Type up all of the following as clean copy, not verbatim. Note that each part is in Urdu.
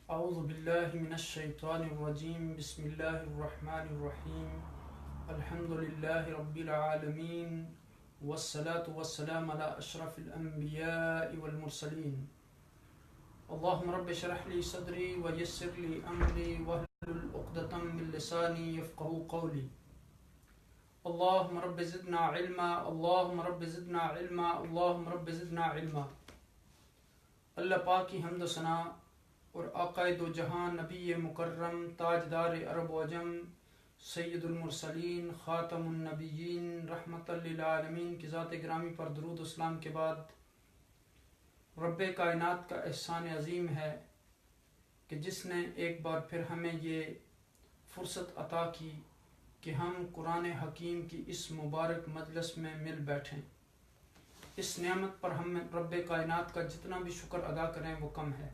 اعوذ باللہ من الشیطان الرجیم بسم اللہ الرحمن الرحیم الحمد للہ رب العالمین والصلاة والسلام علی اشرف الانبیاء والمرسلین اللہم رب اشرح لی صدری ویسر لی امری واحلل عقدۃ من لسانی یفقہوا قولی اللہم رب زدنا علما اللہم رب زدنا علما اللہم رب زدنا علما۔ اللہ پاک کی حمد و ثنا اور آقائے دو جہاں نبی مکرم تاجدار عرب و عجم سید المرسلین خاتم النبیین رحمت للعالمین کی ذات گرامی پر درود و سلام کے بعد رب کائنات کا احسان عظیم ہے کہ جس نے ایک بار پھر ہمیں یہ فرصت عطا کی کہ ہم قرآن حکیم کی اس مبارک مجلس میں مل بیٹھیں۔ اس نعمت پر ہم رب کائنات کا جتنا بھی شکر ادا کریں وہ کم ہے۔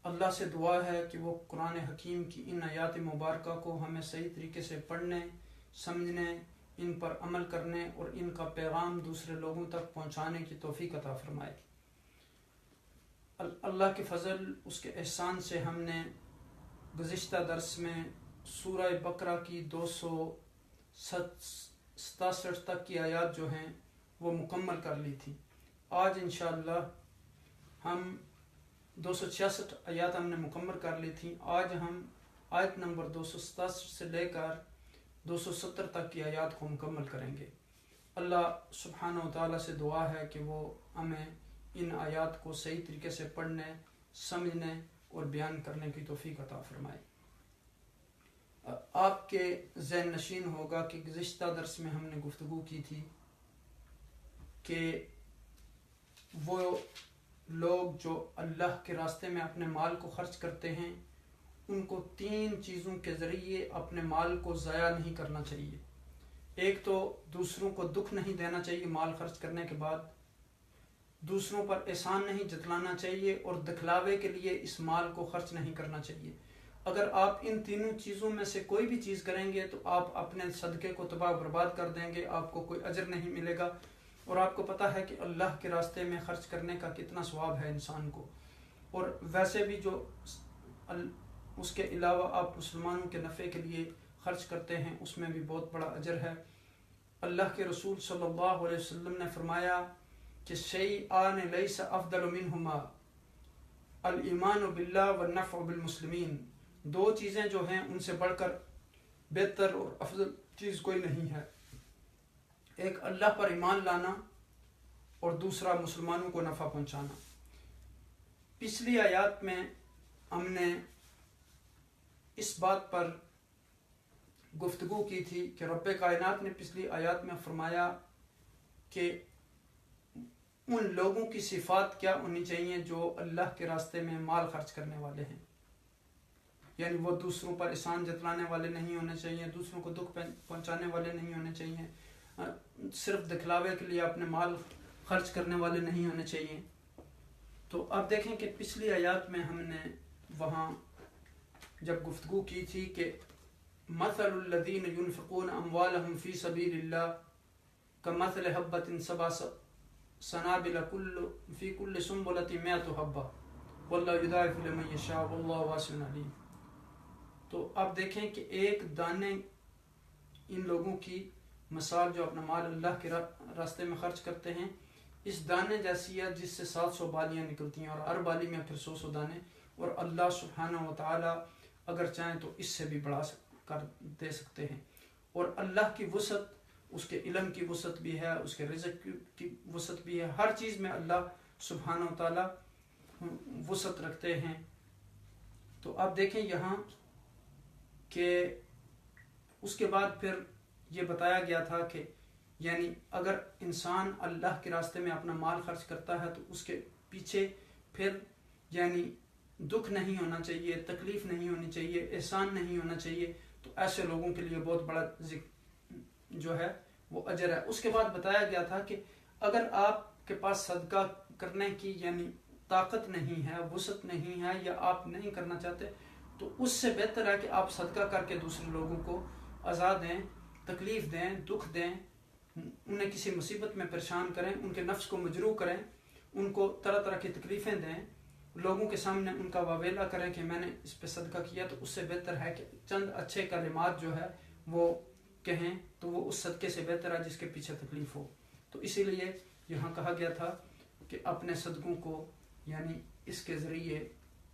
اللہ سے دعا ہے کہ وہ قرآن حکیم کی ان آیات مبارکہ کو ہمیں صحیح طریقے سے پڑھنے، سمجھنے، ان پر عمل کرنے اور ان کا پیغام دوسرے لوگوں تک پہنچانے کی توفیق عطا فرمائے۔ اللہ کے فضل، اس کے احسان سے ہم نے گزشتہ درس میں سورہ بقرہ کی 267 تک کی آیات جو ہیں وہ مکمل کر لی تھی۔ آج انشاءاللہ ہم 266 آیات ہم نے مکمل کر لی تھی۔ آج ہم آیت نمبر 267 سے لے کر 270 تک کی آیات کو مکمل کریں گے۔ اللہ سبحانہ و تعالیٰ سے دعا ہے کہ وہ ہمیں ان آیات کو صحیح طریقے سے پڑھنے، سمجھنے اور بیان کرنے کی توفیق عطا فرمائے۔ آپ کے ذہن نشین ہوگا کہ گزشتہ درس میں ہم نے گفتگو کی تھی کہ وہ لوگ جو اللہ کے راستے میں اپنے مال کو خرچ کرتے ہیں ان کو 3 چیزوں کے ذریعے اپنے مال کو ضائع نہیں کرنا چاہیے۔ ایک تو دوسروں کو دکھ نہیں دینا چاہیے مال خرچ کرنے کے بعد، دوسروں پر احسان نہیں جتلانا چاہیے اور دکھلاوے کے لیے اس مال کو خرچ نہیں کرنا چاہیے۔ اگر آپ ان تینوں چیزوں میں سے کوئی بھی چیز کریں گے تو آپ اپنے صدقے کو تباہ برباد کر دیں گے، آپ کو کوئی اجر نہیں ملے گا۔ اور آپ کو پتہ ہے کہ اللہ کے راستے میں خرچ کرنے کا کتنا ثواب ہے انسان کو، اور ویسے بھی جو اس کے علاوہ آپ مسلمانوں کے نفع کے لیے خرچ کرتے ہیں اس میں بھی بہت بڑا اجر ہے۔ اللہ کے رسول صلی اللہ علیہ وسلم نے فرمایا کہ شیئان لیس افضل منہما الایمان باللہ والنفع بالمسلمین، 2 چیزیں جو ہیں ان سے بڑھ کر بہتر اور افضل چیز کوئی نہیں ہے، ایک اللہ پر ایمان لانا اور دوسرا مسلمانوں کو نفع پہنچانا۔ پچھلی آیات میں ہم نے اس بات پر گفتگو کی تھی کہ رب کائنات نے پچھلی آیات میں فرمایا کہ ان لوگوں کی صفات کیا ہونی چاہیے جو اللہ کے راستے میں مال خرچ کرنے والے ہیں، یعنی وہ دوسروں پر احسان جتلانے والے نہیں ہونے چاہیے، دوسروں کو دکھ پہنچانے والے نہیں ہونے چاہیے، صرف دکھلاوے کے لیے اپنے مال خرچ کرنے والے نہیں ہونے چاہیے۔ تو اب دیکھیں کہ پچھلی آیات میں ہم نے وہاں جب گفتگو کی تھی کہ مثل الذین ينفقون اموالهم فی سبیل اللہ کمثل حبۃ سبع سنابل فی کل سنبلۃ مئۃ حبۃ واللہ یضاعف لمن یشاء واللہ واسع علیم۔ تو اب دیکھیں کہ ایک دانے ان لوگوں کی مثال جو اپنا مال اللہ کے راستے میں خرچ کرتے ہیں اس دانے جیسی ہے جس سے 700 بالیاں نکلتی ہیں، اور ہر بالی میں پھر 100 دانے، اور اللہ سبحانہ و تعالی اگر چاہیں تو اس سے بھی بڑھا کر دے سکتے ہیں۔ اور اللہ کی وسعت، اس کے علم کی وسعت بھی ہے، اس کے رزق کی وسعت بھی ہے، ہر چیز میں اللہ سبحانہ و تعالی وسعت رکھتے ہیں۔ تو اب دیکھیں یہاں کہ اس کے بعد پھر یہ بتایا گیا تھا کہ یعنی اگر انسان اللہ کے راستے میں اپنا مال خرچ کرتا ہے تو اس کے پیچھے پھر یعنی دکھ نہیں ہونا چاہیے، تکلیف نہیں ہونی چاہیے، احسان نہیں ہونا چاہیے، تو ایسے لوگوں کے لیے بہت بڑا جو ہے وہ اجر ہے۔ اس کے بعد بتایا گیا تھا کہ اگر آپ کے پاس صدقہ کرنے کی یعنی طاقت نہیں ہے، وسعت نہیں ہے، یا آپ نہیں کرنا چاہتے تو اس سے بہتر ہے کہ آپ صدقہ کر کے دوسرے لوگوں کو عزا دیں، تکلیف دیں، دکھ دیں، انہیں کسی مصیبت میں پریشان کریں، ان کے نفس کو مجروح کریں، ان کو طرح طرح کی تکلیفیں دیں، لوگوں کے سامنے ان کا واویلا کریں کہ میں نے اس پہ صدقہ کیا، تو اس سے بہتر ہے کہ چند اچھے کلمات جو ہے وہ کہیں، تو وہ اس صدقے سے بہتر ہے جس کے پیچھے تکلیف ہو۔ تو اسی لیے یہاں کہا گیا تھا کہ اپنے صدقوں کو یعنی اس کے ذریعے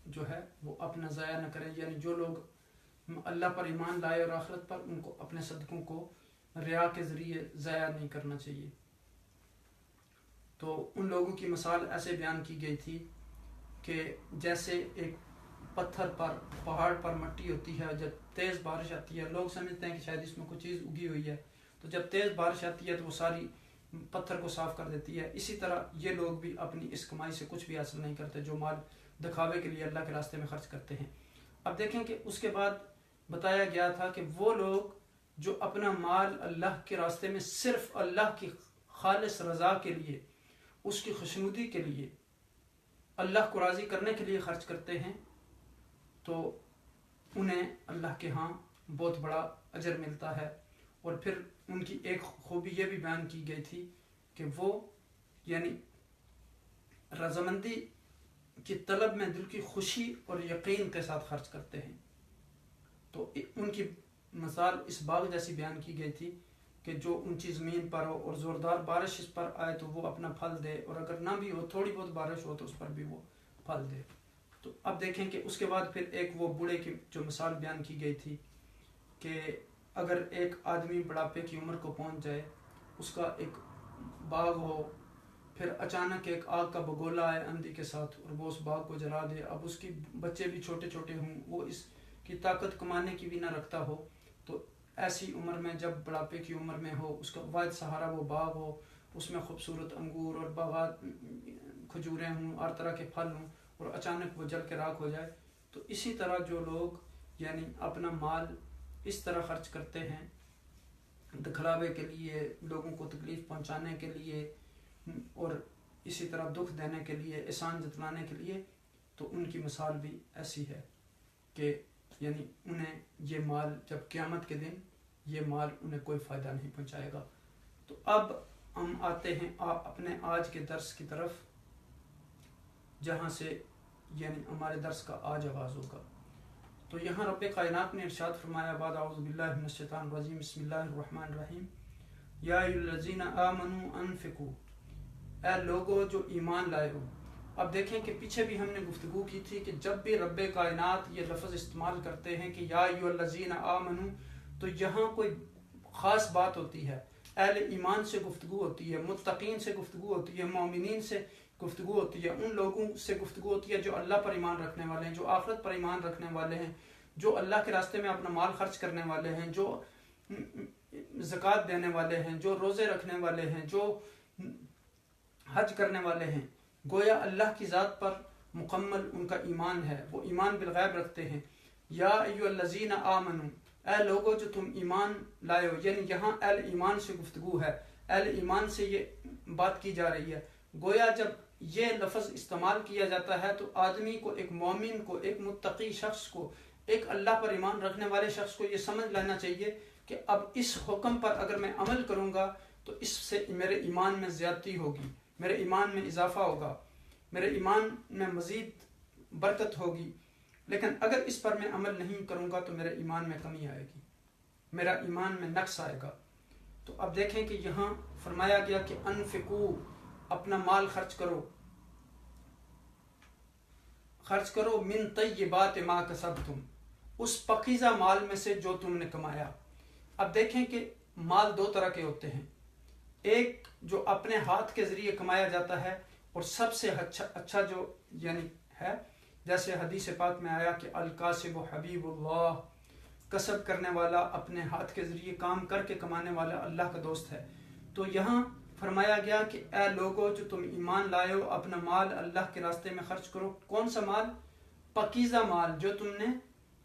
جو ہے وہ اپنا ضائع نہ کریں، یعنی جو لوگ اللہ پر ایمان لائے اور آخرت پر، ان کو اپنے صدقوں کو ریا کے ذریعے ضائع نہیں کرنا چاہیے۔ تو ان لوگوں کی مثال ایسے بیان کی گئی تھی کہ جیسے ایک پتھر پر، پہاڑ پر مٹی ہوتی ہے، جب تیز بارش آتی ہے لوگ سمجھتے ہیں کہ شاید اس میں کوئی چیز اگی ہوئی ہے، تو جب تیز بارش آتی ہے تو وہ ساری پتھر کو صاف کر دیتی ہے۔ اسی طرح یہ لوگ بھی اپنی اس کمائی سے کچھ بھی حاصل نہیں کرتے جو مال دکھاوے کے لیے اللہ کے راستے میں خرچ کرتے ہیں۔ اب دیکھیں کہ اس کے بعد بتایا گیا تھا کہ وہ لوگ جو اپنا مال اللہ کے راستے میں صرف اللہ کی خالص رضا کے لیے، اس کی خوشنودی کے لیے، اللہ کو راضی کرنے کے لیے خرچ کرتے ہیں، تو انہیں اللہ کے ہاں بہت بڑا اجر ملتا ہے۔ اور پھر ان کی ایک خوبی یہ بھی بیان کی گئی تھی کہ وہ یعنی رضامندی کی طلب میں دل کی خوشی اور یقین کے ساتھ خرچ کرتے ہیں۔ تو ان کی مثال اس باغ جیسی بیان کی گئی تھی کہ جو اونچی زمین پر ہو اور زوردار بارش اس پر آئے تو وہ اپنا پھل دے، اور اگر نہ بھی ہو، تھوڑی بہت بارش ہو تو اس پر بھی وہ پھل دے۔ تو اب دیکھیں کہ اس کے بعد پھر ایک وہ بوڑھے کی جو مثال بیان کی گئی تھی کہ اگر ایک آدمی بڑھاپے کی عمر کو پہنچ جائے، اس کا ایک باغ ہو، پھر اچانک ایک آگ کا بگولا آئے اندھی کے ساتھ اور وہ اس باغ کو جلا دے، اب اس کی بچے بھی چھوٹے چھوٹے ہوں، وہ اس کی طاقت کمانے کی بھی نہ رکھتا ہو، تو ایسی عمر میں جب بڑھاپے کی عمر میں ہو، اس کا واحد سہارا وہ باغ ہو، اس میں خوبصورت انگور اور باغات کھجوریں ہوں، ہر طرح کے پھل ہوں، اور اچانک وہ جل کے راکھ ہو جائے، تو اسی طرح جو لوگ یعنی اپنا مال اس طرح خرچ کرتے ہیں دکھلاوے کے لیے، لوگوں کو تکلیف پہنچانے کے لیے، اور اسی طرح دکھ دینے کے لیے، احسان جتلانے کے لیے، تو ان کی مثال بھی ایسی ہے کہ یعنی انہیں یہ مال جب قیامت کے دن یہ مال انہیں کوئی فائدہ نہیں پہنچائے گا۔ تو اب ہم آتے ہیں اپنے آج کے درس کی طرف، جہاں سے یعنی ہمارے درس کا آج آغاز ہوگا۔ تو یہاں رب کائنات نے ارشاد فرمایا بعد اعوذ باللہ من الشیطان الرجیم بسم اللہ الرحمن الرحیم یا ایھا الذین آمنوا انفقوا، اے لوگو جو ایمان لائے ہو۔ اب دیکھیں کہ پیچھے بھی ہم نے گفتگو کی تھی کہ جب بھی رب کائنات یہ لفظ استعمال کرتے ہیں کہ یا ایھا الذین آمنوا، تو یہاں کوئی خاص بات ہوتی ہے، اہل ایمان سے گفتگو ہوتی ہے، متقین سے گفتگو ہوتی ہے، مومنین سے گفتگو ہوتی ہے، ان لوگوں سے گفتگو ہوتی ہے جو اللہ پر ایمان رکھنے والے ہیں، جو آخرت پر ایمان رکھنے والے ہیں، جو اللہ کے راستے میں اپنا مال خرچ کرنے والے ہیں، جو زکوٰۃ دینے والے ہیں، جو روزے رکھنے والے ہیں، جو حج کرنے والے ہیں۔ گویا اللہ کی ذات پر مکمل ان کا ایمان ہے، وہ ایمان بالغیب رکھتے ہیں۔ یا ایھا الذین آمنوا، اے لوگو جو تم ایمان لائے ہو، یعنی یہاں اہل ایمان سے گفتگو ہے، اہل ایمان سے یہ بات کی جا رہی ہے۔ گویا جب یہ لفظ استعمال کیا جاتا ہے تو آدمی کو، ایک مومن کو، ایک متقی شخص کو، ایک اللہ پر ایمان رکھنے والے شخص کو یہ سمجھ لینا چاہیے کہ اب اس حکم پر اگر میں عمل کروں گا تو اس سے میرے ایمان میں زیادتی ہوگی، میرے ایمان میں اضافہ ہوگا، میرے ایمان میں مزید برکت ہوگی، لیکن اگر اس پر میں عمل نہیں کروں گا تو میرے ایمان میں کمی آئے گی، میرا ایمان میں نقص آئے گا۔ تو اب دیکھیں کہ یہاں فرمایا گیا کہ انفقوا، اپنا مال خرچ کرو، خرچ کرو من طیبات ما کسبتم، اس پاکیزہ مال میں سے جو تم نے کمایا۔ اب دیکھیں کہ مال دو طرح کے ہوتے ہیں، ایک جو اپنے ہاتھ کے ذریعے کمایا جاتا ہے، اور سب سے اچھا جو یعنی ہے، جیسے حدیث پاک میں آیا کہ الکاسب حبیب اللہ، کسب کرنے والا، اپنے ہاتھ کے ذریعے کام کر کے کمانے والا اللہ کا دوست ہے۔ تو یہاں فرمایا گیا کہ اے لوگو جو تم ایمان لائے ہو، اپنا مال اللہ کے راستے میں خرچ کرو۔ کون سا مال؟ پاکیزہ مال جو تم نے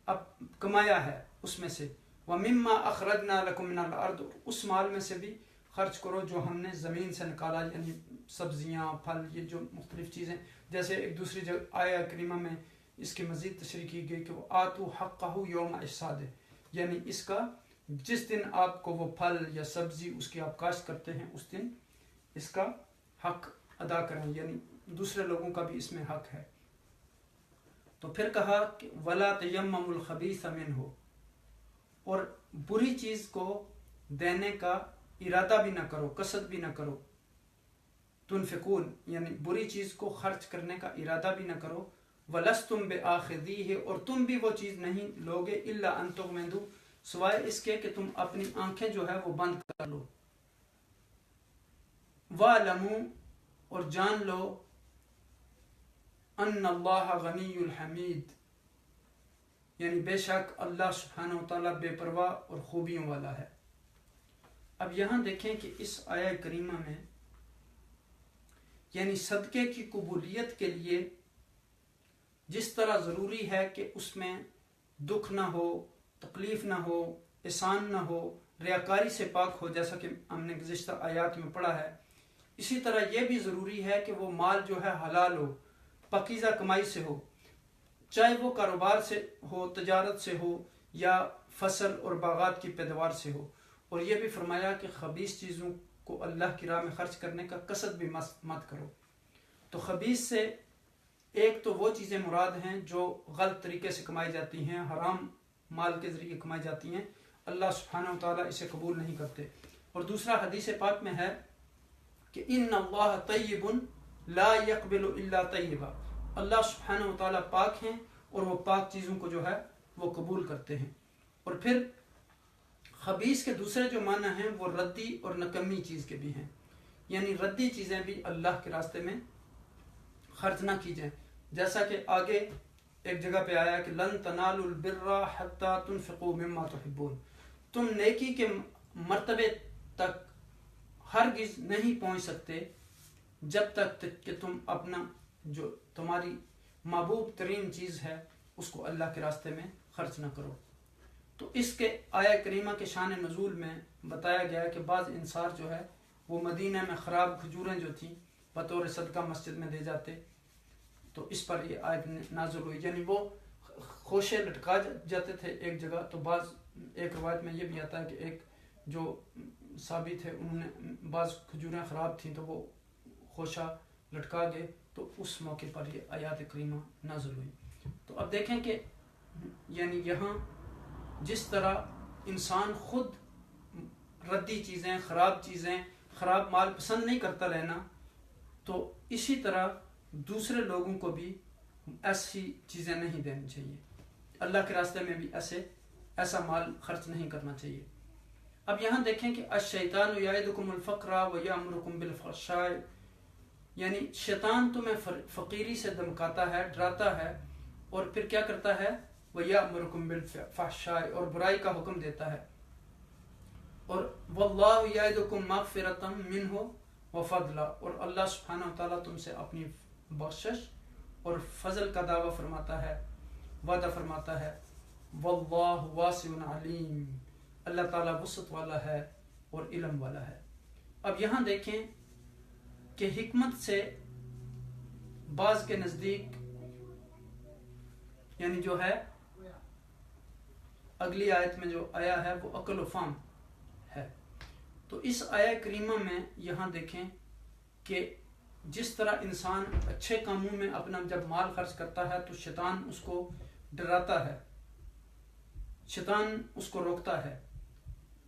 اب کمایا ہے اس میں سے، وَمِمَّا أَخْرَجْنَا لَكُم مِّنَ الْأَرْضِ، اس مال میں سے بھی خرچ کرو جو ہم نے زمین سے نکالا، یعنی سبزیاں، پھل، یہ جو مختلف چیزیں، جیسے ایک دوسری جگہ آیہ کریمہ میں اس کی مزید تشریح کی گئی کہ وَآتُوا حَقَّهُ يَوْمَ حصادِهِ، یعنی اس کا جس دن آپ کو وہ پھل یا سبزی اس کی آپ کاشت کرتے ہیں اس دن اس کا حق ادا کریں، یعنی دوسرے لوگوں کا بھی اس میں حق ہے۔ تو پھر کہا کہ ولا تیمموا الخبیث منہ، اور بری چیز کو دینے کا ارادہ بھی نہ کرو، قصد بھی نہ کرو، تنفقون یعنی بری چیز کو خرچ کرنے کا ارادہ بھی نہ کرو، ولستم بآخذیہ اور تم بھی وہ چیز نہیں لوگے الا ان تغمضوا سوائے اس کے کہ تم اپنی آنکھیں جو ہے وہ بند کر لو، وَاعْلَمُوا اور جان لو ان اللہ غنی الحمید یعنی بے شک اللہ سبحانہ و تعالیٰ بے پرواہ اور خوبیوں والا ہے۔ اب یہاں دیکھیں کہ اس آیہ کریمہ میں یعنی صدقے کی قبولیت کے لیے جس طرح ضروری ہے کہ اس میں دکھ نہ ہو، تکلیف نہ ہو، احسان نہ ہو، ریاکاری سے پاک ہو، جیسا کہ ہم نے گزشتہ آیات میں پڑھا ہے، اسی طرح یہ بھی ضروری ہے کہ وہ مال جو ہے حلال ہو، پاکیزہ کمائی سے ہو، چاہے وہ کاروبار سے ہو، تجارت سے ہو، یا فصل اور باغات کی پیداوار سے ہو۔ اور یہ بھی فرمایا کہ خبیث چیزوں کو اللہ کی راہ میں خرچ کرنے کا قصد بھی مت کرو۔ تو خبیث سے ایک تو وہ چیزیں مراد ہیں جو غلط طریقے سے کمائی جاتی ہیں، حرام مال کے ذریعے کمائی جاتی ہیں، اللہ سبحانہ و تعالیٰ اسے قبول نہیں کرتے۔ اور دوسرا حدیث پاک میں ہے کہ ان اللہ طیب لا يقبل الا طیبا، اللہ سبحانہ و تعالیٰ پاک ہیں اور وہ پاک چیزوں کو جو ہے وہ قبول کرتے ہیں۔ اور پھر خبیث کے دوسرے جو معنی ہیں وہ ردی اور نکمی چیز کے بھی ہیں، یعنی ردی چیزیں بھی اللہ کے راستے میں خرچ نہ کی جائیں، جیسا کہ آگے ایک جگہ پہ آیا کہ لن تنالوا البر حتی تنفقوا مما تحبون، تم نیکی کے مرتبے تک ہرگز نہیں پہنچ سکتے جب تک کہ تم اپنا جو تمہاری محبوب ترین چیز ہے اس کو اللہ کے راستے میں خرچ نہ کرو۔ تو اس کے آیہ کریمہ کے شان نزول میں بتایا گیا کہ بعض انصار جو ہے وہ مدینہ میں خراب کھجوریں جو تھیں بطور صدقہ مسجد میں دے جاتے، تو اس پر یہ آیت نازل ہوئی، یعنی وہ خوشے لٹکا جاتے تھے ایک جگہ۔ تو بعض ایک روایت میں یہ بھی آتا ہے کہ ایک جو صحابی تھے انہوں نے بعض کھجوریں خراب تھیں تو وہ خوشہ لٹکا گئے، تو اس موقع پر یہ آیات کریمہ نازل ہوئی۔ تو اب دیکھیں کہ یعنی یہاں جس طرح انسان خود ردی چیزیں، خراب مال پسند نہیں کرتا لینا، تو اسی طرح دوسرے لوگوں کو بھی ایسی چیزیں نہیں دینی چاہیے، اللہ کے راستے میں بھی ایسا مال خرچ نہیں کرنا چاہیے۔ اب یہاں دیکھیں کہ الشیطان یعدکم الفقر ویأمرکم بالفحشاء، یعنی شیطان تمہیں فقیری سے دمکاتا ہے، ڈراتا ہے، اور پھر کیا کرتا ہے وَيَأْمُرُكُمْ بِالْفَحْشَاءِ اور برائی کا حکم دیتا ہے۔ اور وَاللَّهُ يَعِدُكُمْ مَغْفِرَةً مِّنْهُ وَفَضْلًا، اور اللہ سبحانہ وتعالیٰ تم سے اپنی بخشش اور فضل کا دعویٰ فرماتا ہے، وعدہ فرماتا ہے۔ وَاللَّهُ وَاسِعٌ عَلِيمٌ، اللہ تعالیٰ وسعت والا ہے اور علم والا ہے۔ اب یہاں دیکھیں کہ حکمت سے بعض کے نزدیک یعنی جو ہے اگلی آیت میں جو آیا ہے وہ عقل و فہم ہے۔ تو اس آیہ کریمہ میں یہاں دیکھیں کہ جس طرح انسان اچھے کاموں میں اپنا جب مال خرچ کرتا ہے تو شیطان اس کو ڈراتا ہے، شیطان اس کو روکتا ہے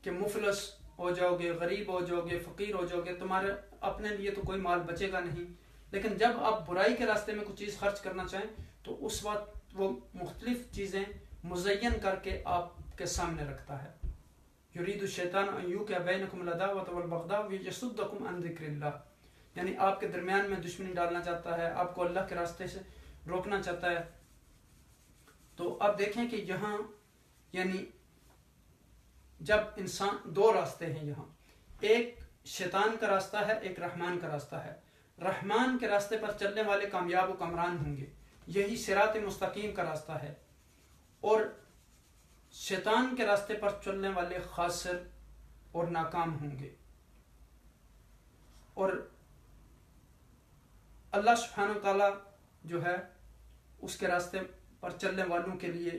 کہ مفلس ہو جاؤ گے، غریب ہو جاؤ گے، فقیر ہو جاؤ گے، تمہارے اپنے لیے تو کوئی مال بچے گا نہیں۔ لیکن جب آپ برائی کے راستے میں کچھ چیز خرچ کرنا چاہیں تو اس وقت وہ مختلف چیزیں مزین کر کے آپ کے سامنے رکھتا ہے۔ یرید الشیطان ان یوقع بینکم العداوۃ والبغضاء ویصدکم عن ذکر اللہ، یعنی آپ کے درمیان میں دشمنی ڈالنا چاہتا ہے، آپ کو اللہ کے راستے سے روکنا چاہتا ہے۔ تو آپ دیکھیں کہ یہاں یعنی جب انسان دو راستے ہیں، یہاں ایک شیطان کا راستہ ہے، ایک رحمان کا راستہ ہے۔ رحمان کے راستے پر چلنے والے کامیاب و کامران ہوں گے، یہی صراط مستقیم کا راستہ ہے، اور شیطان کے راستے پر چلنے والے خاسر اور ناکام ہوں گے۔ اور اللہ سبحانہ وتعالی جو ہے اس کے راستے پر چلنے والوں کے لیے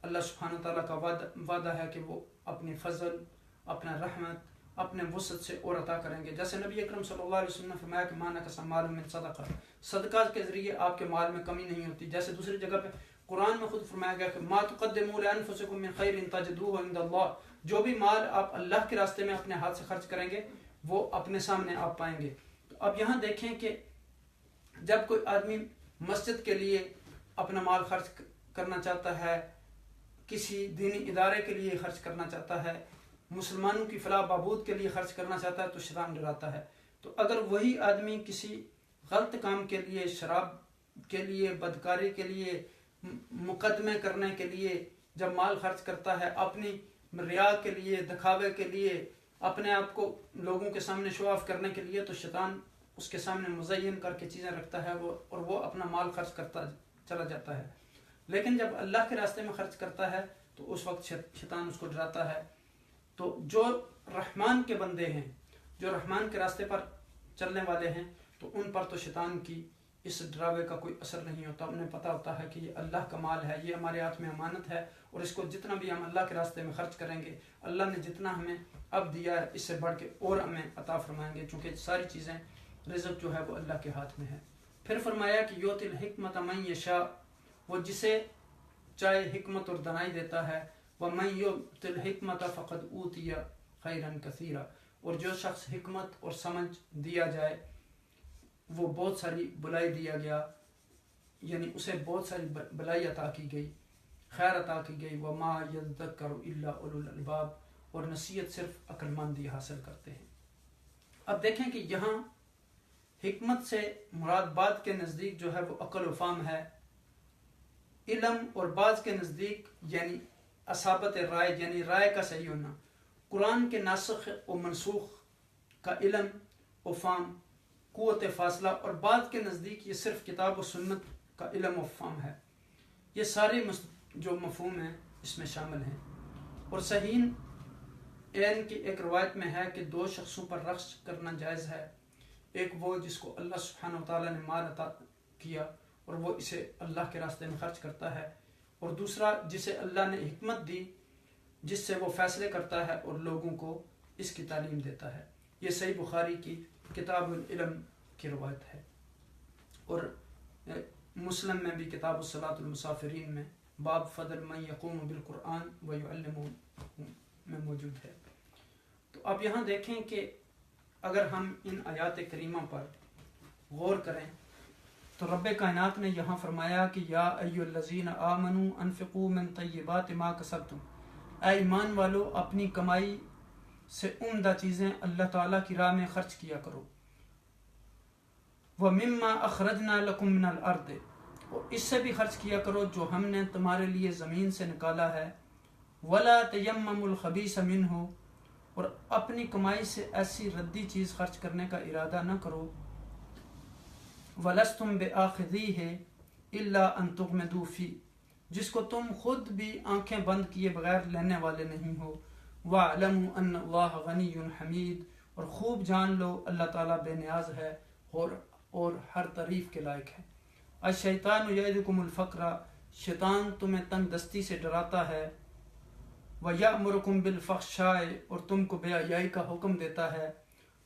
اللہ سبحانہ وتعالی کا وعدہ ہے کہ وہ اپنی فضل، اپنا رحمت، اپنے وسعت سے اور عطا کریں گے۔ جیسے نبی اکرم صلی اللہ علیہ وسلم نے فرمایا کہ مَا نَقَصَ مَالٌ مِّن صَدَقَةٍ، صدقہ کے ذریعے آپ کے مال میں کمی نہیں ہوتی۔ جیسے دوسری جگہ پہ قرآن میں خود فرمایا گیا کہ ما تقدموا لانفسکم من خیر تجدوه عند اللہ، جو بھی مال آپ اللہ کے راستے میں اپنے ہاتھ سے خرچ کریں گے وہ اپنے سامنے آپ پائیں گے۔ تو اب یہاں دیکھیں کہ جب کوئی آدمی مسجد کے لیے اپنا مال خرچ کرنا چاہتا ہے، کسی دینی ادارے کے لیے خرچ کرنا چاہتا ہے، مسلمانوں کی فلاح بہبود کے لیے خرچ کرنا چاہتا ہے، تو شیطان ڈراتا ہے۔ تو اگر وہی آدمی کسی غلط کام کے لیے، شراب کے لیے، بدکاری کے لیے، مقدمے کرنے کے لیے جب مال خرچ کرتا ہے، اپنی ریا کے لیے، دکھاوے کے لیے، اپنے آپ کو لوگوں کے سامنے شو آف کرنے کے لیے، تو شیطان اس کے سامنے مزین کر کے چیزیں رکھتا ہے اور وہ اپنا مال خرچ کرتا چلا جاتا ہے۔ لیکن جب اللہ کے راستے میں خرچ کرتا ہے تو اس وقت شیطان اس کو ڈراتا ہے۔ تو جو رحمان کے بندے ہیں، جو رحمان کے راستے پر چلنے والے ہیں، تو ان پر تو شیطان کی اس ڈراوے کا کوئی اثر نہیں ہوتا۔ انہیں پتہ ہوتا ہے کہ یہ اللہ کا مال ہے، یہ ہمارے ہاتھ میں امانت ہے، اور اس کو جتنا بھی ہم اللہ کے راستے میں خرچ کریں گے، اللہ نے جتنا ہمیں اب دیا ہے اس سے بڑھ کے اور ہمیں عطا فرمائیں گے، چونکہ ساری چیزیں، رزق جو ہے وہ اللہ کے ہاتھ میں ہے۔ پھر فرمایا کہ یؤتی الحکمۃ من یشاء، وہ جسے چاہے حکمت اور دانائی دیتا ہے، ومن یؤت الحکمۃ فقد اوتی خیرا کثیرا، اور جو شخص حکمت اور سمجھ دیا جائے وہ بہت ساری بلائی دیا گیا، یعنی اسے بہت ساری بلائی عطا کی گئی، خیر عطا کی گئی۔ وما یذکر الا اولو الالباب، اور نصیحت صرف عقل مند ہی حاصل کرتے ہیں۔ اب دیکھیں کہ یہاں حکمت سے مراد بعض کے نزدیک جو ہے وہ عقل و فہم ہے، علم، اور بعض کے نزدیک یعنی اصابت رائے، یعنی رائے کا صحیح ہونا، قرآن کے ناسخ و منسوخ کا علم و فہم، قوت فاصلہ، اور بعض کے نزدیک یہ صرف کتاب و سنت کا علم و فہم ہے۔ یہ سارے جو مفہوم ہیں اس میں شامل ہیں۔ اور صحیح عین کی ایک روایت میں ہے کہ دو شخصوں پر رقص کرنا جائز ہے، ایک وہ جس کو اللہ سبحانہ وتعالیٰ نے مال عطا کیا اور وہ اسے اللہ کے راستے میں خرچ کرتا ہے، اور دوسرا جسے اللہ نے حکمت دی جس سے وہ فیصلے کرتا ہے اور لوگوں کو اس کی تعلیم دیتا ہے۔ یہ صحیح بخاری کی کتاب العلم کی روایت ہے، اور مسلم میں بھی کتاب الصلاۃ المسافرین میں باب فضل من یقوم بالقرآن ویعلمہ میں موجود ہے۔ تو اب یہاں دیکھیں کہ اگر ہم ان آیات کریمہ پر غور کریں تو رب کائنات نے یہاں فرمایا کہ یا ایھا الذین آمنوا انفقوا من طیبات ما کسبتم، اے ایمان والو اپنی کمائی سے عمدہ چیزیں اللہ تعالیٰ کی راہ میں خرچ کیا کرو، وَمِمَّا أَخْرَجْنَا لَكُم مِّنَ الْأَرْضِ، اور اس سے بھی خرچ کیا کرو جو ہم نے تمہارے لیے زمین سے نکالا ہے، وَلَا تَيَمَّمُوا الْخَبِيثَ مِنْهُ، اور اپنی کمائی سے ایسی ردی چیز خرچ کرنے کا ارادہ نہ کرو، وَلَسْتُمْ بِآخِذِيهِ إِلَّا أَن تُغْمِضُوا فِيهِ، جس کو تم خود بھی آنکھیں بند کیے بغیر لینے والے نہیں ہو، وَاعْلَمُوا أَنَّ اللَّهَ غَنِيٌّ حَمِيدٌ، اور خوب جان لو اللہ تعالیٰ بے نیاز ہے اور ہر تعریف کے لائق ہے۔ الشیطان یعدکم الفقر، شیطان تمہیں تنگ دستی سے ڈراتا ہے، وَيَأْمُرُكُمْ بِالْفَحْشَاءِ، اور تم کو بے حیائی کا حکم دیتا ہے،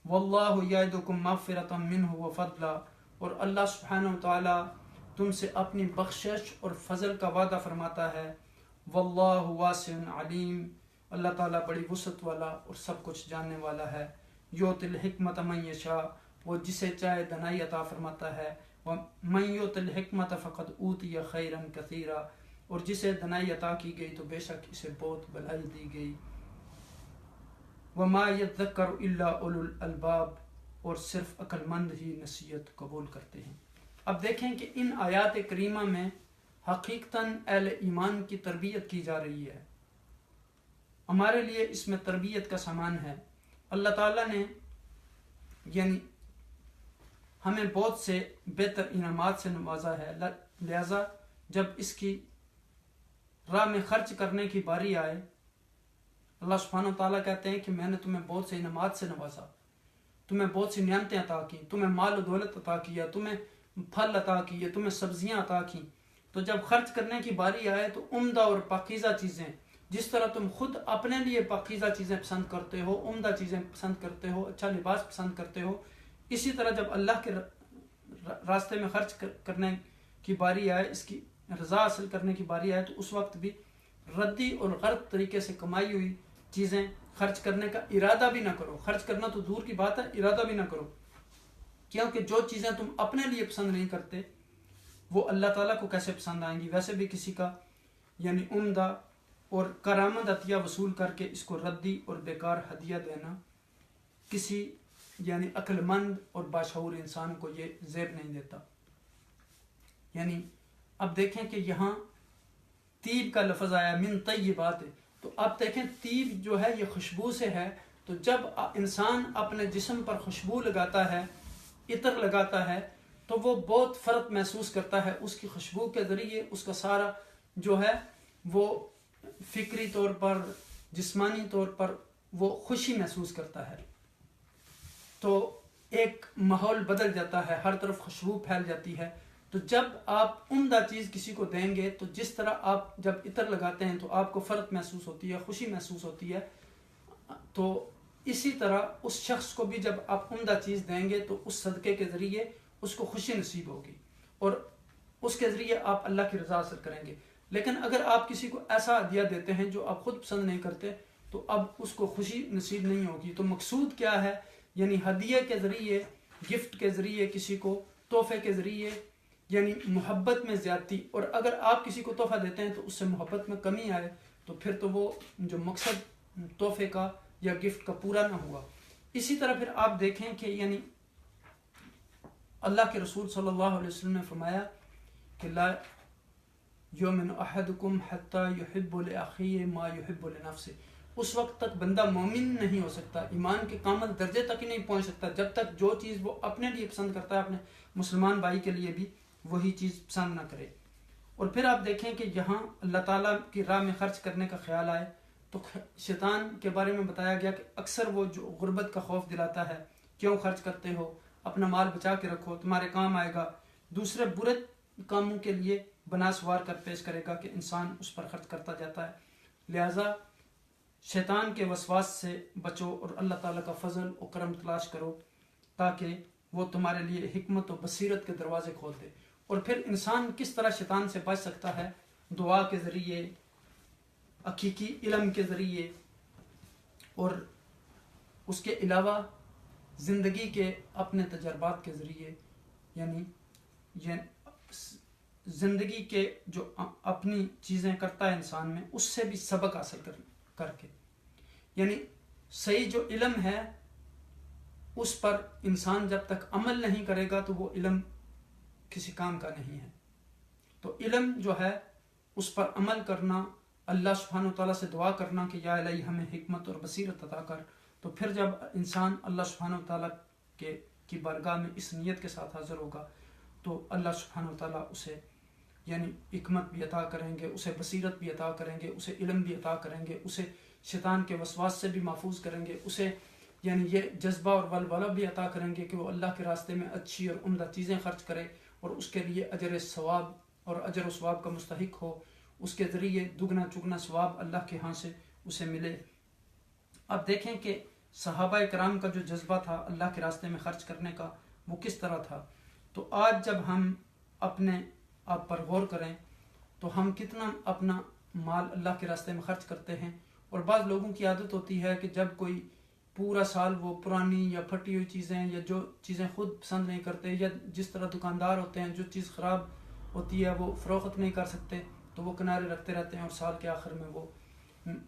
وَاللَّهُ يَعِدُكُم مَغْفِرَةً مِّنْهُ وَفَضْلًا، اور اللہ سبحانہ وتعالیٰ تم سے اپنی بخشش اور فضل کا وعدہ فرماتا ہے، وَاللَّهُ وَاسِعٌ عَلِيمٌ، اللہ تعالیٰ بڑی وسعت والا اور سب کچھ جاننے والا ہے۔ یؤتی الحکمۃ من یشاء، وہ جسے چاہے دانائی عطا فرماتا ہے، وَمَن یؤت الحکمۃ فقد اوتی خیرا کثیرا، اور جسے دانائی عطا کی گئی تو بے شک اسے بہت بھلائی دی گئی۔ وَمَا يَذَّكَّرُ إِلَّا أُولُو الْأَلْبَابِ، اور صرف عقل مند ہی نصیحت قبول کرتے ہیں۔ اب دیکھیں کہ ان آیات کریمہ میں حقیقتاً اہل ایمان کی تربیت کی جا رہی ہے، ہمارے لیے اس میں تربیت کا سامان ہے۔ اللہ تعالیٰ نے یعنی ہمیں بہت سے بہتر انعامات سے نوازا ہے، لہذا جب اس کی راہ میں خرچ کرنے کی باری آئے، اللہ سبحانہ وتعالیٰ کہتے ہیں کہ میں نے تمہیں بہت سے انعامات سے نوازا، تمہیں بہت سی نعمتیں عطا کی، تمہیں مال و دولت عطا کیا، تمہیں پھل عطا کیے، تمہیں سبزیاں عطا کی، تو جب خرچ کرنے کی باری آئے تو عمدہ اور پاکیزہ چیزیں، جس طرح تم خود اپنے لیے پاکیزہ چیزیں پسند کرتے ہو، عمدہ چیزیں پسند کرتے ہو، اچھا لباس پسند کرتے ہو، اسی طرح جب اللہ کے راستے میں خرچ کرنے کی باری آئے، اس کی رضا حاصل کرنے کی باری آئے تو اس وقت بھی ردی اور غلط طریقے سے کمائی ہوئی چیزیں خرچ کرنے کا ارادہ بھی نہ کرو. خرچ کرنا تو دور کی بات ہے، ارادہ بھی نہ کرو، کیونکہ جو چیزیں تم اپنے لیے پسند نہیں کرتے وہ اللہ تعالیٰ کو کیسے پسند آئیں گی. ویسے بھی کسی کا یعنی عمدہ اور کارآمد عطیہ وصول کر کے اس کو ردی اور بیکار ہدیہ دینا کسی یعنی عقل مند اور باشعور انسان کو یہ زیب نہیں دیتا. یعنی اب دیکھیں کہ یہاں طیب کا لفظ آیا، من طیبات ہے، تو اب دیکھیں طیب جو ہے یہ خوشبو سے ہے. تو جب انسان اپنے جسم پر خوشبو لگاتا ہے، عطر لگاتا ہے، تو وہ بہت فرق محسوس کرتا ہے. اس کی خوشبو کے ذریعے اس کا سارا جو ہے وہ فکری طور پر، جسمانی طور پر وہ خوشی محسوس کرتا ہے. تو ایک ماحول بدل جاتا ہے، ہر طرف خوشبو پھیل جاتی ہے. تو جب آپ عمدہ چیز کسی کو دیں گے تو جس طرح آپ جب عطر لگاتے ہیں تو آپ کو فرق محسوس ہوتی ہے، خوشی محسوس ہوتی ہے. تو اسی طرح اس شخص کو بھی جب آپ عمدہ چیز دیں گے تو اس صدقے کے ذریعے اس کو خوشی نصیب ہوگی اور اس کے ذریعے آپ اللہ کی رضا حاصل کریں گے. لیکن اگر آپ کسی کو ایسا ہدیہ دیتے ہیں جو آپ خود پسند نہیں کرتے تو اب اس کو خوشی نصیب نہیں ہوگی. تو مقصود کیا ہے؟ یعنی ہدیے کے ذریعے، گفٹ کے ذریعے، کسی کو تحفے کے ذریعے یعنی محبت میں زیادتی. اور اگر آپ کسی کو تحفہ دیتے ہیں تو اس سے محبت میں کمی آئے تو پھر تو وہ جو مقصد تحفے کا یا گفٹ کا پورا نہ ہوا. اسی طرح پھر آپ دیکھیں کہ یعنی اللہ کے رسول صلی اللہ علیہ وسلم نے فرمایا کہ لا یؤمن احدکم حتی یحب لاخیہ ما یحب لنفسہ. اس وقت تک بندہ مومن نہیں ہو سکتا، ایمان کے کامل درجے تک ہی نہیں پہنچ سکتا جب تک جو چیز وہ اپنے لیے پسند کرتا ہے اپنے مسلمان بھائی کے لیے بھی وہی چیز پسند نہ کرے. اور پھر آپ دیکھیں کہ یہاں اللہ تعالیٰ کی راہ میں خرچ کرنے کا خیال آئے تو شیطان کے بارے میں بتایا گیا کہ اکثر وہ جو غربت کا خوف دلاتا ہے، کیوں خرچ کرتے ہو، اپنا مال بچا کے رکھو، تمہارے کام آئے گا. دوسرے برے کاموں کے لیے بنا سوار کر پیش کرے گا کہ انسان اس پر خرچ کرتا جاتا ہے. لہٰذا شیطان کے وسواس سے بچو اور اللہ تعالیٰ کا فضل و کرم تلاش کرو تاکہ وہ تمہارے لیے حکمت و بصیرت کے دروازے کھول دے. اور پھر انسان کس طرح شیطان سے بچ سکتا ہے؟ دعا کے ذریعے، حقیقی علم کے ذریعے، اور اس کے علاوہ زندگی کے اپنے تجربات کے ذریعے. یعنی زندگی کے جو اپنی چیزیں کرتا ہے انسان میں اس سے بھی سبق حاصل کر کے. یعنی صحیح جو علم ہے اس پر انسان جب تک عمل نہیں کرے گا تو وہ علم کسی کام کا نہیں ہے. تو علم جو ہے اس پر عمل کرنا، اللہ سبحانہ وتعالیٰ سے دعا کرنا کہ یا الہی ہمیں حکمت اور بصیرت عطا کر. تو پھر جب انسان اللہ سبحانہ وتعالیٰ کی بارگاہ میں اس نیت کے ساتھ حاضر ہوگا تو اللہ سبحانہ وتعالیٰ اسے یعنی حکمت بھی عطا کریں گے، اسے بصیرت بھی عطا کریں گے، اسے علم بھی عطا کریں گے، اسے شیطان کے وسواس سے بھی محفوظ کریں گے، اسے یعنی یہ جذبہ اور ولولہ بھی عطا کریں گے کہ وہ اللہ کے راستے میں اچھی اور عمدہ چیزیں خرچ کرے اور اس کے لیے اجر ثواب اور اجر و ثواب کا مستحق ہو. اس کے ذریعے دگنا چگنا ثواب اللہ کے ہاں سے اسے ملے. اب دیکھیں کہ صحابہ کرام کا جو جذبہ تھا اللہ کے راستے میں خرچ کرنے کا وہ کس طرح تھا. تو آج جب ہم اپنے آپ پر غور کریں تو ہم کتنا اپنا مال اللہ کے راستے میں خرچ کرتے ہیں. اور بعض لوگوں کی عادت ہوتی ہے کہ جب کوئی پورا سال وہ پرانی یا پھٹی ہوئی چیزیں یا جو چیزیں خود پسند نہیں کرتے، یا جس طرح دکاندار ہوتے ہیں جو چیز خراب ہوتی ہے وہ فروخت نہیں کر سکتے تو وہ کنارے رکھتے رہتے ہیں اور سال کے آخر میں وہ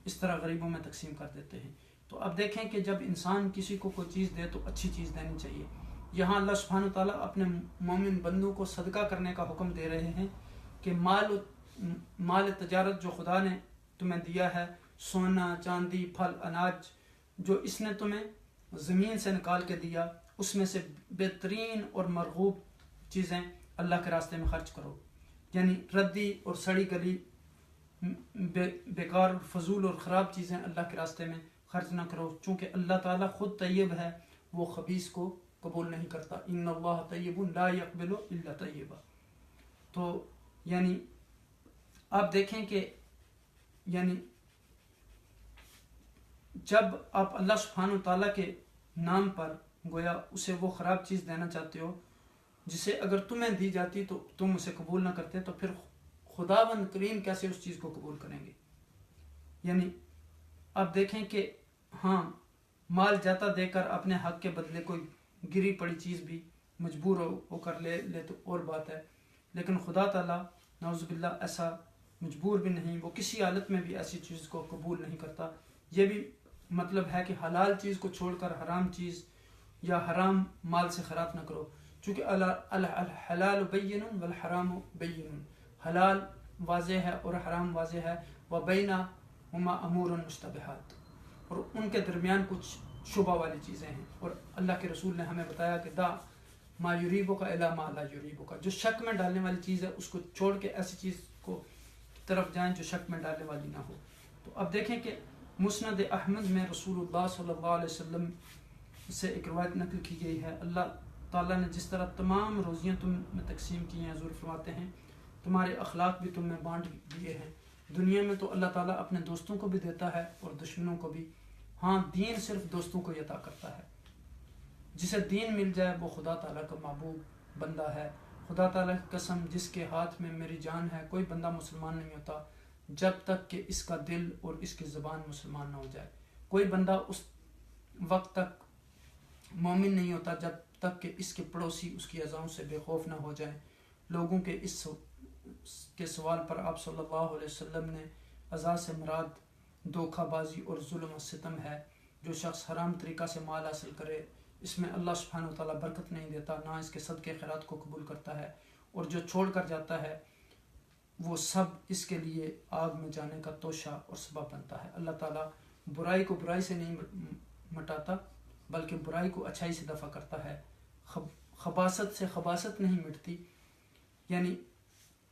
اس طرح غریبوں میں تقسیم کر دیتے ہیں. تو اب دیکھیں کہ جب انسان کسی کو کوئی چیز دے تو اچھی چیز دینی چاہیے. یہاں اللہ سبحانہ وتعالیٰ اپنے مومن بندوں کو صدقہ کرنے کا حکم دے رہے ہیں کہ مال تجارت جو خدا نے تمہیں دیا ہے، سونا، چاندی، پھل، اناج جو اس نے تمہیں زمین سے نکال کے دیا، اس میں سے بہترین اور مرغوب چیزیں اللہ کے راستے میں خرچ کرو. یعنی ردی اور سڑی گلی بیکار فضول اور خراب چیزیں اللہ کے راستے میں خرچ نہ کرو، چونکہ اللہ تعالیٰ خود طیب ہے، وہ خبیث کو قبول نہیں کرتا. ان اللہ طیب لا یقبل الا طیبا. تو یعنی آپ دیکھیں کہ یعنی جب آپ اللہ سبحانہ وتعالیٰ کے نام پر گویا اسے وہ خراب چیز دینا چاہتے ہو جسے اگر تمہیں دی جاتی تو تم اسے قبول نہ کرتے، تو پھر خداوند کریم کیسے اس چیز کو قبول کریں گے؟ یعنی اب دیکھیں کہ ہاں مال جاتا دے کر اپنے حق کے بدلے کوئی گری پڑی چیز بھی مجبور ہو کر لے تو اور بات ہے، لیکن خدا تعالیٰ نعوذ باللہ ایسا مجبور بھی نہیں، وہ کسی حالت میں بھی ایسی چیز کو قبول نہیں کرتا۔ یہ بھی مطلب ہے کہ حلال چیز کو چھوڑ کر حرام چیز یا حرام مال سے خیرات نہ کرو، چونکہ الحلال بین والحرام بین، حلال واضح ہے اور حرام واضح ہے، وبینہما امور مشتبہات، اور ان کے درمیان کچھ شبہ والی چیزیں ہیں، اور اللہ کے رسول نے ہمیں بتایا کہ دا ما یریبک الی ما لا یریبک، جو شک میں ڈالنے والی چیز ہے اس کو چھوڑ کے ایسی چیز کو طرف جائیں جو شک میں ڈالنے والی نہ ہو۔ تو اب دیکھیں کہ مسند احمد میں رسول اللہ صلی اللہ علیہ وسلم سے ایک روایت نقل کی گئی ہے، اللہ تعالیٰ نے جس طرح تمام روزیاں تم میں تقسیم کی ہیں، حضور فرماتے ہیں تمہارے اخلاق بھی تم میں بانٹ دیے ہیں۔ دنیا میں تو اللہ تعالیٰ اپنے دوستوں کو بھی دیتا ہے اور دشمنوں کو بھی، ہاں دین صرف دوستوں کو عطا کرتا ہے۔ جسے دین مل جائے وہ خدا تعالیٰ کا محبوب بندہ ہے۔ خدا تعالیٰ کی قسم جس کے ہاتھ میں میری جان ہے، کوئی بندہ مسلمان نہیں ہوتا جب تک کہ اس کا دل اور اس کی زبان مسلمان نہ ہو جائے۔ کوئی بندہ اس وقت تک مومن نہیں ہوتا جب تک کہ اس کے پڑوسی اس کی اذاؤں سے بے خوف نہ ہو جائیں۔ لوگوں کے اس کے سوال پر آپ صلی اللہ علیہ وسلم نے اذا سے مراد دھوکہ بازی اور ظلم و ستم ہے۔ جو شخص حرام طریقہ سے مال حاصل کرے اس میں اللہ سبحانہ و تعالیٰ برکت نہیں دیتا، نہ اس کے صدقے خیرات کو قبول کرتا ہے، اور جو چھوڑ کر جاتا ہے وہ سب اس کے لیے آگ میں جانے کا توشہ اور سبب بنتا ہے۔ اللہ تعالیٰ برائی کو برائی سے نہیں مٹاتا بلکہ برائی کو اچھائی سے دفع کرتا ہے۔ خباثت سے خباثت نہیں مٹتی، یعنی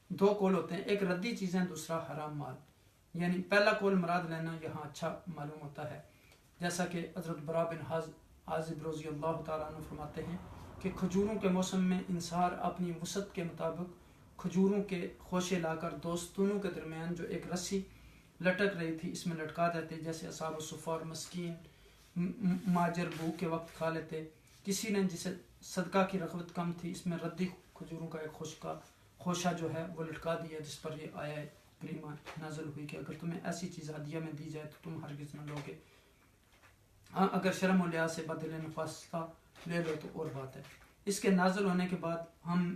دو قول ہوتے ہیں، ایک ردی چیزیں، دوسرا حرام مال، یعنی پہلا قول مراد لینا یہاں اچھا معلوم ہوتا ہے، جیسا کہ حضرت برا بن عازب رضی اللہ تعالیٰ عنہ فرماتے ہیں کہ کھجوروں کے موسم میں انصار اپنی وسعت کے مطابق کھجوروں کے خوشے لا کر دوستوں کے درمیان جو ایک رسی لٹک رہی تھی اس میں لٹکا دیتے، جیسے اصحاب الصفہ اور مسکین ماجر بھوک کے وقت کھا لیتے۔ کسی نے جسے صدقہ کی رغبت کم تھی اس میں ردی کھجوروں کا ایک خوشہ جو ہے وہ لٹکا دیا، جس پر یہ آیا کریمہ نازل ہوئی کہ اگر تمہیں ایسی چیز ہدیہ میں دی جائے تو تم ہرگز نہ لوگے، ہاں اگر شرم و لحاظ سے بدل نفاستہ لے لو تو اور بات ہے۔ اس کے نازل ہونے کے بعد ہم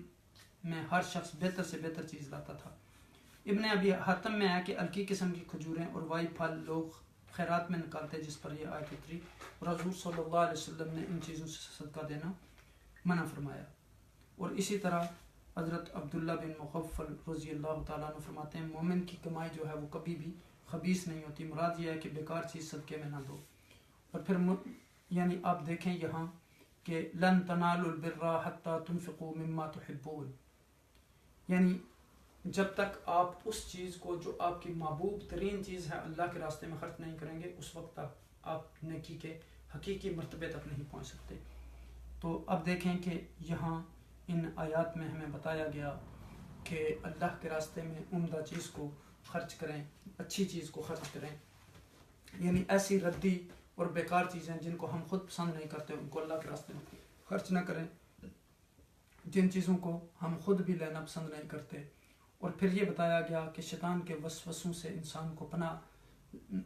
میں ہر شخص بہتر سے بہتر چیز لاتا تھا۔ ابن ابی حاتم میں آیا کہ ہلکی قسم کی کھجوریں اور وائی پھل لوگ خیرات میں نکالتے، جس پر یہ آیت اتری، اور حضور صلی اللہ علیہ وسلم نے ان چیزوں سے صدقہ دینا منع فرمایا۔ اور اسی طرح حضرت عبداللہ بن مغفل رضی اللہ تعالیٰ عنہ فرماتے ہیں مومن کی کمائی جو ہے وہ کبھی بھی خبیث نہیں ہوتی، مراد یہ ہے کہ بیکار چیز صدقے میں نہ دو۔ اور پھر یعنی آپ دیکھیں یہاں کہ لن تنالوا البر حتى تنفقوا مما تحبون، یعنی جب تک آپ اس چیز کو جو آپ کی محبوب ترین چیز ہے اللہ کے راستے میں خرچ نہیں کریں گے، اس وقت تک آپ نیکی کے حقیقی مرتبے تک نہیں پہنچ سکتے۔ تو اب دیکھیں کہ یہاں ان آیات میں ہمیں بتایا گیا کہ اللہ کے راستے میں عمدہ چیز کو خرچ کریں، اچھی چیز کو خرچ کریں، یعنی ایسی ردی اور بیکار چیزیں جن کو ہم خود پسند نہیں کرتے ان کو اللہ کے راستے میں خرچ نہ کریں، جن چیزوں کو ہم خود بھی لینا پسند نہیں کرتے۔ اور پھر یہ بتایا گیا کہ شیطان کے وسوسوں سے انسان کو پناہ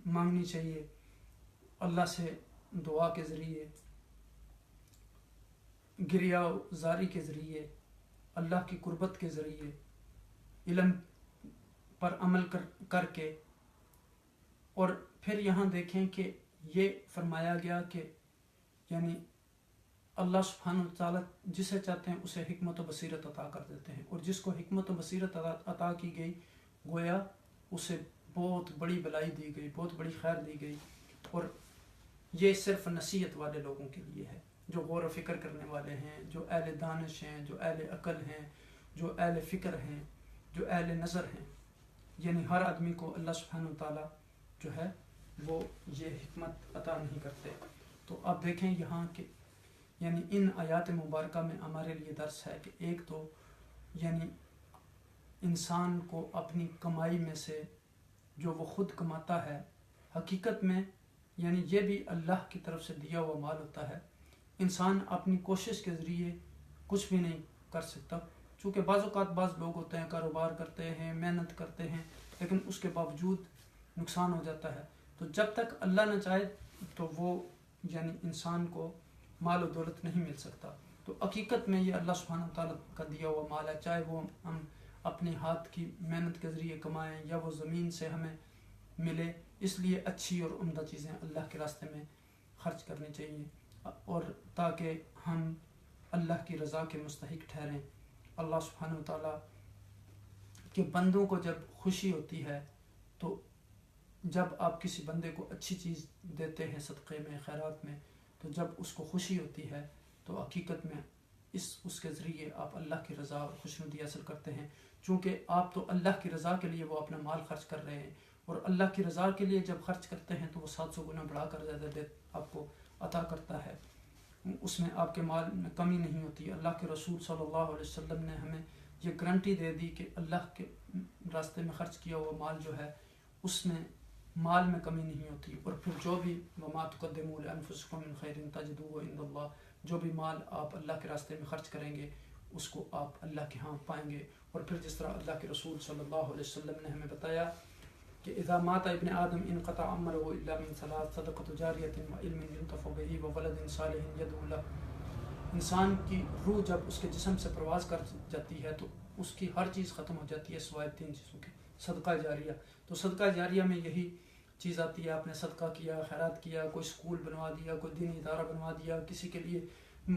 مانگنی چاہیے، اللہ سے دعا کے ذریعے، گریہ زاری کے ذریعے، اللہ کی قربت کے ذریعے، علم پر عمل کر کے۔ اور پھر یہاں دیکھیں کہ یہ فرمایا گیا کہ یعنی اللہ سبحانہ وتعالیٰ جسے چاہتے ہیں اسے حکمت و بصیرت عطا کر دیتے ہیں، اور جس کو حکمت و بصیرت عطا کی گئی گویا اسے بہت بڑی بلائی دی گئی، بہت بڑی خیر دی گئی۔ اور یہ صرف نصیحت والے لوگوں کے لیے ہے، جو غور و فکر کرنے والے ہیں، جو اہل دانش ہیں، جو اہل عقل ہیں، جو اہل فکر ہیں، جو اہل نظر ہیں، یعنی ہر آدمی کو اللہ سبحانہ وتعالیٰ جو ہے وہ یہ حکمت عطا نہیں کرتے۔ تو آپ دیکھیں یہاں کہ یعنی ان آیات مبارکہ میں ہمارے لیے درس ہے کہ ایک تو یعنی انسان کو اپنی کمائی میں سے جو وہ خود کماتا ہے، حقیقت میں یعنی یہ بھی اللہ کی طرف سے دیا ہوا مال ہوتا ہے، انسان اپنی کوشش کے ذریعے کچھ بھی نہیں کر سکتا، چونکہ بعض اوقات بعض لوگ ہوتے ہیں کاروبار کرتے ہیں محنت کرتے ہیں لیکن اس کے باوجود نقصان ہو جاتا ہے. تو جب تک اللہ نہ چاہے تو وہ یعنی انسان کو مال و دولت نہیں مل سکتا. تو حقیقت میں یہ اللہ سبحانہ تعالیٰ کا دیا ہوا مال ہے, چاہے وہ ہم اپنے ہاتھ کی محنت کے ذریعے کمائیں یا وہ زمین سے ہمیں ملے. اس لیے اچھی اور عمدہ چیزیں اللہ کے راستے میں خرچ کرنی چاہیے اور تاکہ ہم اللہ کی رضا کے مستحق ٹھہریں. اللہ سبحانہ تعالیٰ کے بندوں کو جب خوشی ہوتی ہے تو جب آپ کسی بندے کو اچھی چیز دیتے ہیں صدقے میں خیرات میں, تو جب اس کو خوشی ہوتی ہے تو حقیقت میں اس کے ذریعے آپ اللہ کی رضا اور خوشنودی حاصل کرتے ہیں. چونکہ آپ تو اللہ کی رضا کے لیے وہ اپنا مال خرچ کر رہے ہیں اور اللہ کی رضا کے لیے جب خرچ کرتے ہیں تو وہ 700 گنا بڑھا کر زیادہ آپ کو عطا کرتا ہے. اس میں آپ کے مال میں کمی نہیں ہوتی. اللہ کے رسول صلی اللہ علیہ وسلم نے ہمیں یہ گارنٹی دے دی کہ اللہ کے راستے میں خرچ کیا ہوا مال جو ہے اس میں مال میں کمی نہیں ہوتی. اور پھر جو بھی وما تقدموا لانفسکم من خیر تجدوه عند اللہ, جو بھی مال آپ اللہ کے راستے میں خرچ کریں گے اس کو آپ اللہ کے ہاں پائیں گے. اور پھر جس طرح اللہ کے رسول صلی اللہ علیہ وسلم نے ہمیں بتایا کہ اذا مات ابن آدم انقطع عمله الا من ثلاث صدقۃ جاریۃ وعلم ينتفع به وولد صالح يدعو له. انسان کی روح جب اس کے جسم سے پرواز کر جاتی ہے تو اس کی ہر چیز ختم ہو جاتی ہے سوائے 3 چیزوں کے. صدقہ جاریہ, تو صدقہ جاریہ میں یہی چیز آتی ہے, آپ نے صدقہ کیا, خیرات کیا, کوئی سکول بنوا دیا, کوئی دینی ادارہ بنوا دیا, کسی کے لیے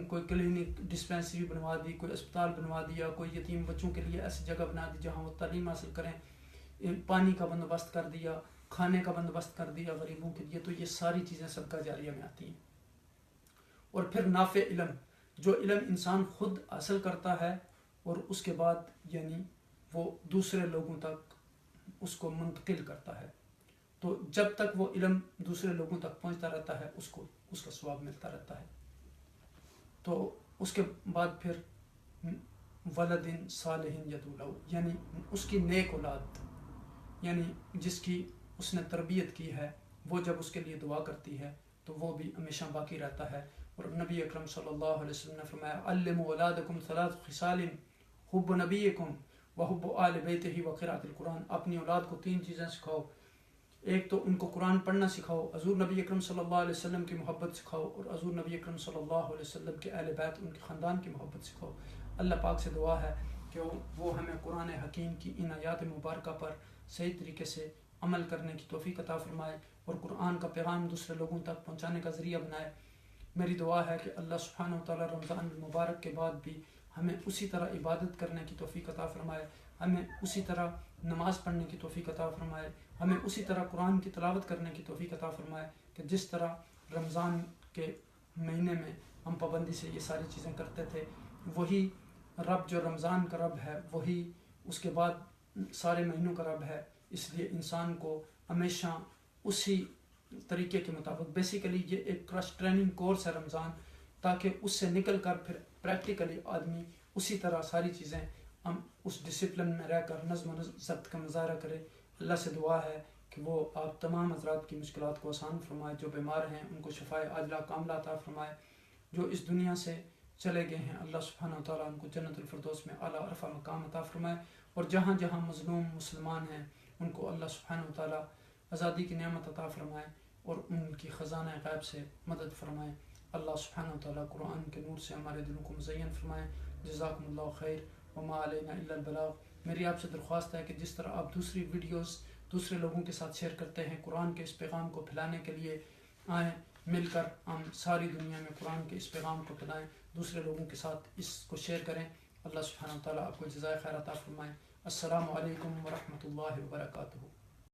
کوئی کلینک ڈسپینسری بنوا دی, کوئی اسپتال بنوا دیا, کوئی یتیم بچوں کے لیے ایسی جگہ بنا دی جہاں وہ تعلیم حاصل کریں, پانی کا بندوبست کر دیا, کھانے کا بندوبست کر دیا غریبوں کے لیے. تو یہ ساری چیزیں صدقہ جاریہ میں آتی ہیں. اور پھر نافع علم, جو علم انسان خود حاصل کرتا ہے اور اس کے بعد یعنی وہ دوسرے لوگوں تک اس کو منتقل کرتا ہے, تو جب تک وہ علم دوسرے لوگوں تک پہنچتا رہتا ہے اس کو اس کا ثواب ملتا رہتا ہے. تو اس کے بعد پھر ولد صالح یدعو لہ, یعنی اس کی نیک اولاد, یعنی جس کی اس نے تربیت کی ہے وہ جب اس کے لیے دعا کرتی ہے تو وہ بھی ہمیشہ باقی رہتا ہے. اور نبی اکرم صلی اللہ علیہ وسلم نے فرمایا علموا اولادکم ثلاث خصال حب نبیکم وحب آل بیتہ وقراءۃ القرآن. اپنی اولاد کو 3 چیزیں سکھاؤ, ایک تو ان کو قرآن پڑھنا سکھاؤ, حضور نبی اکرم صلی اللہ علیہ وسلم کی محبت سکھاؤ, اور حضور نبی اکرم صلی اللہ علیہ وسلم کے اہل بیت ان کے خاندان کی محبت سکھاؤ. اللہ پاک سے دعا ہے کہ وہ ہمیں قرآن حکیم کی ان آیات مبارکہ پر صحیح طریقے سے عمل کرنے کی توفیق عطا فرمائے اور قرآن کا پیغام دوسرے لوگوں تک پہنچانے کا ذریعہ بنائے. میری دعا ہے کہ اللہ سبحانہ وتعالی رمضان المبارک کے بعد بھی ہمیں اسی طرح عبادت کرنے کی توفیق عطا فرمائے, ہمیں اسی طرح نماز پڑھنے کی توفیق عطا فرمائے, ہمیں اسی طرح قرآن کی تلاوت کرنے کی توفیق عطا فرمائے کہ جس طرح رمضان کے مہینے میں ہم پابندی سے یہ ساری چیزیں کرتے تھے, وہی رب جو رمضان کا رب ہے وہی اس کے بعد سارے مہینوں کا رب ہے. اس لیے انسان کو ہمیشہ اسی طریقے کے مطابق, بیسیکلی یہ ایک کرش ٹریننگ کورس ہے رمضان, تاکہ اس سے نکل کر پھر پریکٹیکلی آدمی اسی طرح ساری چیزیں ہم اس ڈسپلن میں رہ کر نظم و ضبط کا مظاہرہ کرے. اللہ سے دعا ہے کہ وہ آپ تمام حضرات کی مشکلات کو آسان فرمائے, جو بیمار ہیں ان کو شفائے عاجلہ کاملہ عطا فرمائے, جو اس دنیا سے چلے گئے ہیں اللہ سبحانہ وتعالیٰ ان کو جنت الفردوس میں اعلیٰ عرفہ مقام عطا فرمائے, اور جہاں جہاں مظلوم مسلمان ہیں ان کو اللہ سبحانہ وتعالیٰ آزادی کی نعمت عطا فرمائے اور ان کی خزانہ غیب سے مدد فرمائے. اللہ سبحانہ وتعالیٰ قرآن کے نور سے ہمارے دلوں کو مزین فرمائے. جزاکم اللہ خیر وما علینا الا البلاغ. میری آپ سے درخواست ہے کہ جس طرح آپ دوسری ویڈیوز دوسرے لوگوں کے ساتھ شیئر کرتے ہیں, قرآن کے اس پیغام کو پھیلانے کے لیے آئیں, مل کر ہم ساری دنیا میں قرآن کے اس پیغام کو پھیلائیں, دوسرے لوگوں کے ساتھ اس کو شیئر کریں. اللہ سبحانہ وتعالیٰ آپ کو جزائے خیر عطا فرمائے. السلام علیکم ورحمۃ اللہ وبرکاتہ.